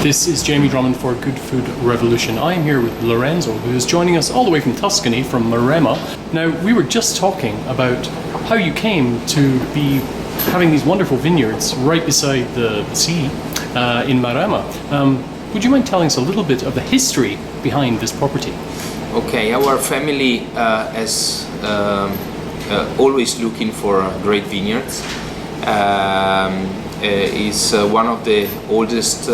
This is Jamie Drummond for Good Food Revolution. I am here with Lorenzo, who is joining us all the way from Tuscany, from Maremma. Now, we were just talking about how you came to be having these wonderful vineyards right beside the sea in Maremma. Would you mind telling us a little bit of the history behind this property? Okay, our family is always looking for great vineyards. Is one of the oldest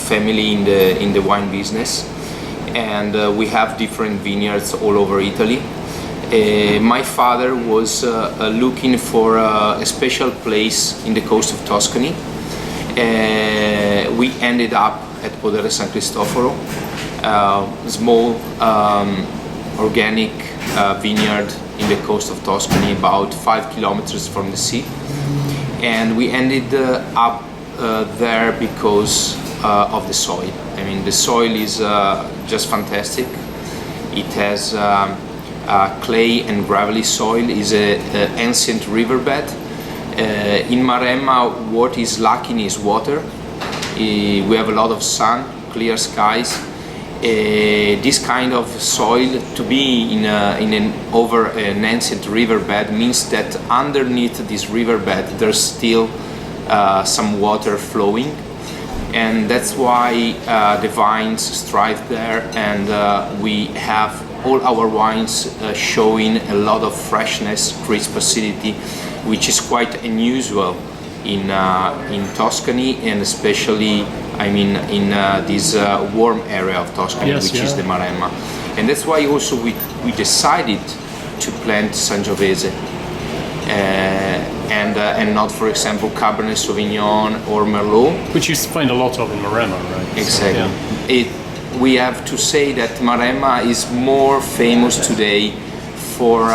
family in the wine business, and we have different vineyards all over Italy. My father was looking for a special place in the coast of Tuscany. We ended up at Podere San Cristoforo, small organic vineyard in the coast of Tuscany, about 5 kilometers from the sea. And we ended up there because of the soil. I mean, the soil is just fantastic. It has clay and gravelly soil. It's an ancient riverbed. In Maremma, what is lacking is water. We have a lot of sun, clear skies. This kind of soil to be over an ancient riverbed means that underneath this riverbed there's still some water flowing, and that's why the vines thrive there, and we have all our wines showing a lot of freshness, crisp acidity, which is quite unusual in Tuscany, and especially in this warm area of Tuscany, yes, which is the Maremma. And that's why also we decided to plant Sangiovese and not, for example, Cabernet Sauvignon or Merlot. Which you find a lot of in Maremma, right? Exactly. Yeah. We have to say that Maremma is more famous today for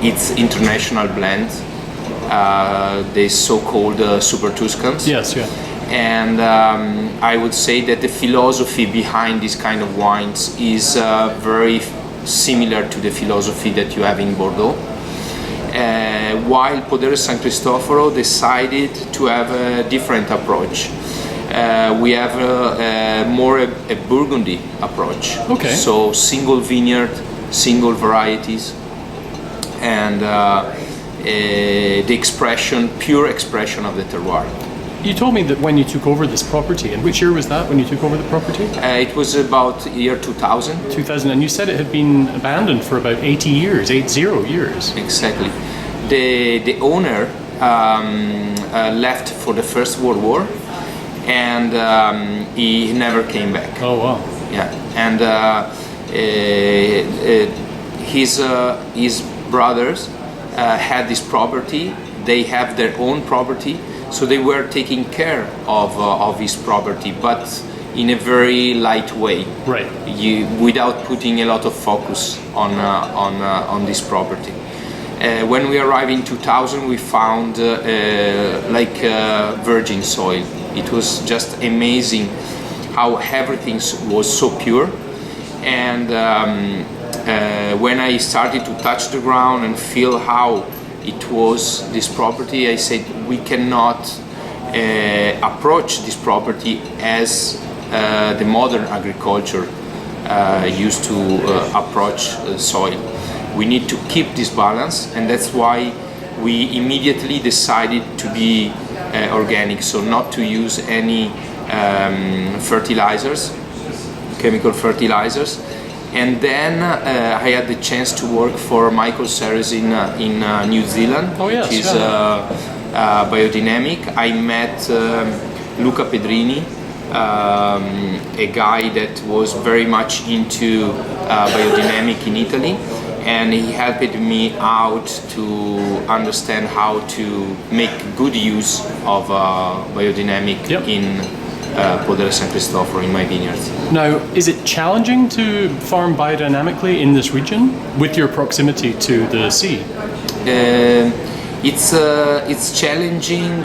its international blend. The so-called Super Tuscans. Yes, yeah. And I would say that the philosophy behind this kind of wines is very similar to the philosophy that you have in Bordeaux. While Podere San Cristoforo decided to have a different approach. We have more a Burgundy approach. Okay. So single vineyard, single varieties, and the pure expression of the terroir. You told me that when you took over this property, and which year was that when you took over the property? It was about year 2000. 2000, and you said it had been abandoned for about 80 years. Exactly. The owner left for the First World War, and he never came back. Oh wow. Yeah, and his brothers had this property. They have their own property, so they were taking care of his property, but in a very light way. Right. Without putting a lot of focus on this property. When we arrived in 2000, we found virgin soil. It was just amazing how everything was so pure, and when I started to touch the ground and feel how it was this property, I said we cannot approach this property as the modern agriculture used to approach soil. We need to keep this balance, and that's why we immediately decided to be organic, so not to use any fertilizers, chemical fertilizers. And then I had the chance to work for Michael Ceres in New Zealand, yes, which is biodynamic. I met Luca Pedrini, a guy that was very much into biodynamic in Italy, and he helped me out to understand how to make good use of biodynamic in Podere San Cristoforo, in my vineyards. Now, is it challenging to farm biodynamically in this region with your proximity to the sea? It's challenging.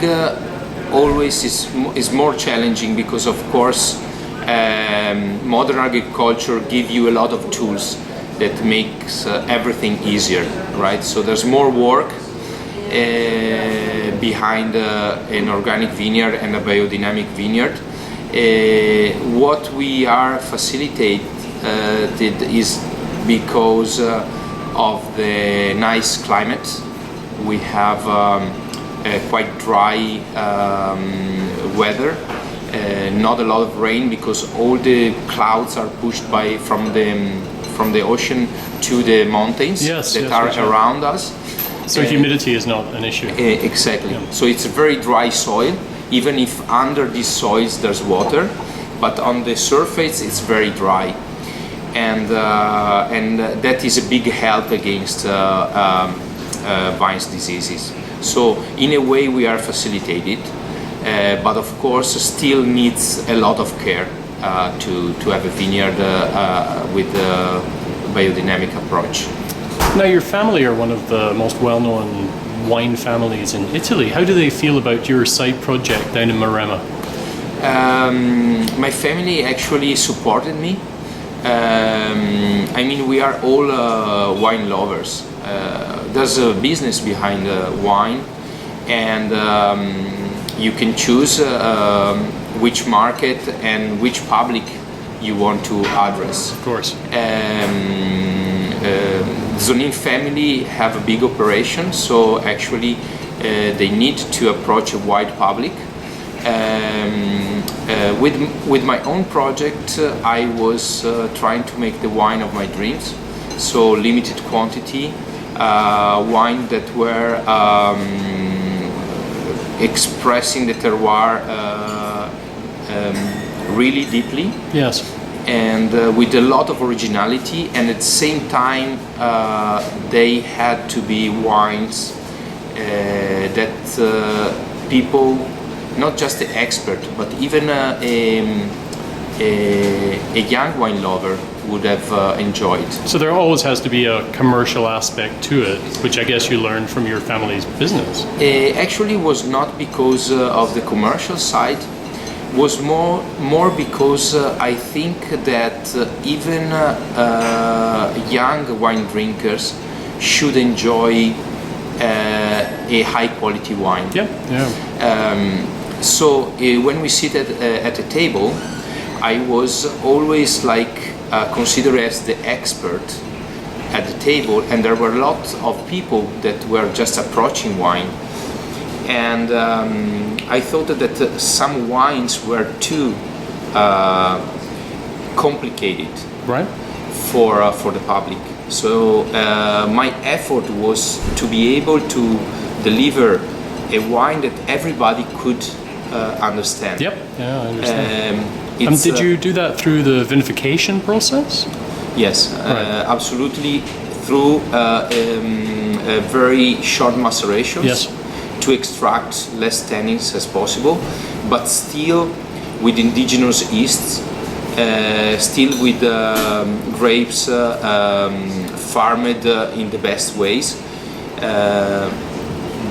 Always is more challenging because, of course, modern agriculture gives you a lot of tools that makes everything easier, right? So there's more work, behind an organic vineyard and a biodynamic vineyard. What we are facilitated is because of the nice climate. We have quite dry weather, not a lot of rain because all the clouds are pushed from the ocean to the mountains that are around us. So humidity is not an issue. Exactly. Yeah. So it's a very dry soil, even if under these soils there's water, but on the surface it's very dry, and that is a big help against vines diseases. So in a way we are facilitated, but of course still needs a lot of care to have a vineyard with a biodynamic approach. Now your family are one of the most well-known wine families in Italy. How do they feel about your side project down in Maremma? My family actually supported me. I mean, we are all wine lovers. There's a business behind wine, and you can choose which market and which public you want to address. Of course. Zonin family have a big operation, so actually they need to approach a wide public. With my own project, I was trying to make the wine of my dreams, so limited quantity, wine that were expressing the terroir really deeply. Yes. And with a lot of originality, and at the same time they had to be wines that people, not just the expert, but even a young wine lover would have enjoyed. So there always has to be a commercial aspect to it, which I guess you learned from your family's business. Actually was not because of the commercial side, was more because I think that even young wine drinkers should enjoy a high quality wine. Yeah, yeah. So when we sit at a table, I was always considered as the expert at the table, and there were a lot of people that were just approaching wine. And I thought that some wines were too complicated, right, for the public. So my effort was to be able to deliver a wine that everybody could understand. Yep, yeah, I understand. Did you do that through the vinification process? Yes, right. Absolutely, through very short macerations. Yes. To extract less tannins as possible, but still with indigenous yeasts, still with grapes farmed in the best ways,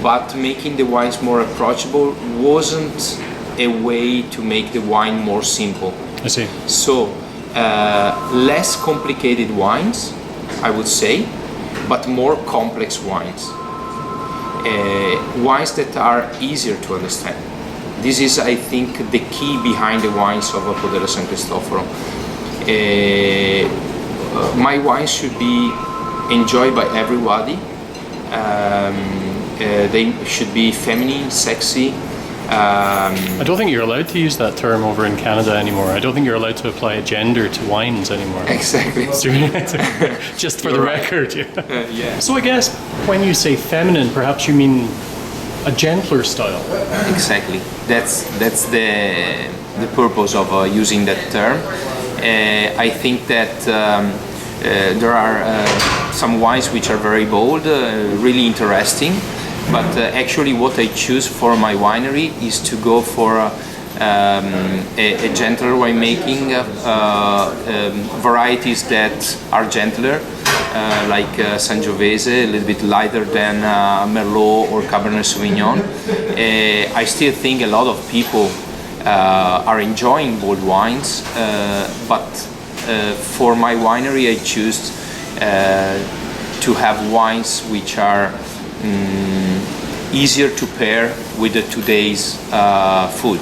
but making the wines more approachable wasn't a way to make the wine more simple. I see. So less complicated wines, I would say, but more complex wines. Wines that are easier to understand. This is, I think, the key behind the wines of Podere San Cristoforo. My wines should be enjoyed by everybody. They should be feminine, sexy. I don't think you're allowed to use that term over in Canada anymore. I don't think you're allowed to apply a gender to wines anymore. Exactly. Just for the record. Yeah. Yeah. So I guess when you say feminine, perhaps you mean a gentler style. Exactly. That's the purpose of using that term. I think that there are some wines which are very bold, really interesting. But actually what I choose for my winery is to go for a gentler winemaking, varieties that are gentler, like Sangiovese, a little bit lighter than Merlot or Cabernet Sauvignon. I still think a lot of people are enjoying bold wines, but for my winery I choose to have wines which are easier to pair with the today's food.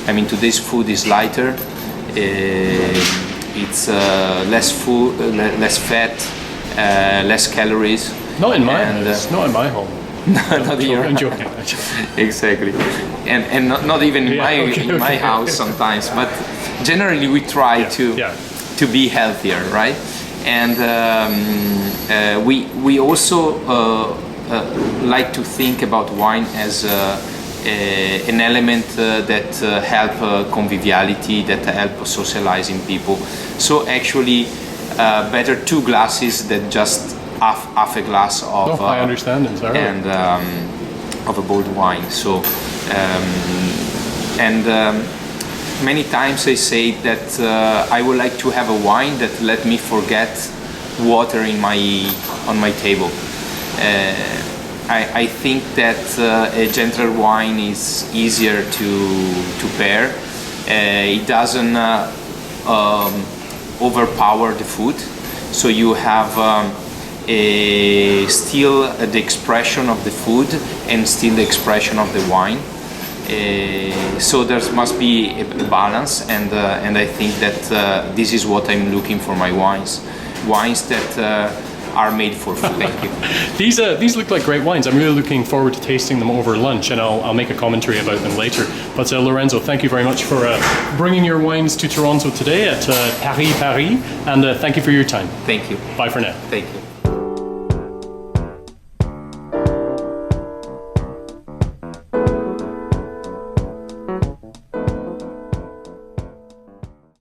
I mean, today's food is lighter. It's less food, less fat, less calories. Not in my house. Not in my home. Not in I'm joking. Exactly, and not even in my house sometimes. But generally, we try to be healthier, right? And we also like to think about wine as an element that help conviviality, that help socializing people. So actually, better 2 glasses than just half a glass of I understand entirely. And of a bold wine. So many times I say that I would like to have a wine that let me forget water on my table. I think that a gentler wine is easier to pair. It doesn't overpower the food, so you have still the expression of the food and still the expression of the wine. So there must be a balance, and I think that this is what I'm looking for my wines that are made for food. Thank you. These look like great wines. I'm really looking forward to tasting them over lunch, and I'll make a commentary about them later. But Lorenzo, thank you very much for bringing your wines to Toronto today at Paris, and thank you for your time. Thank you. Bye for now. Thank you.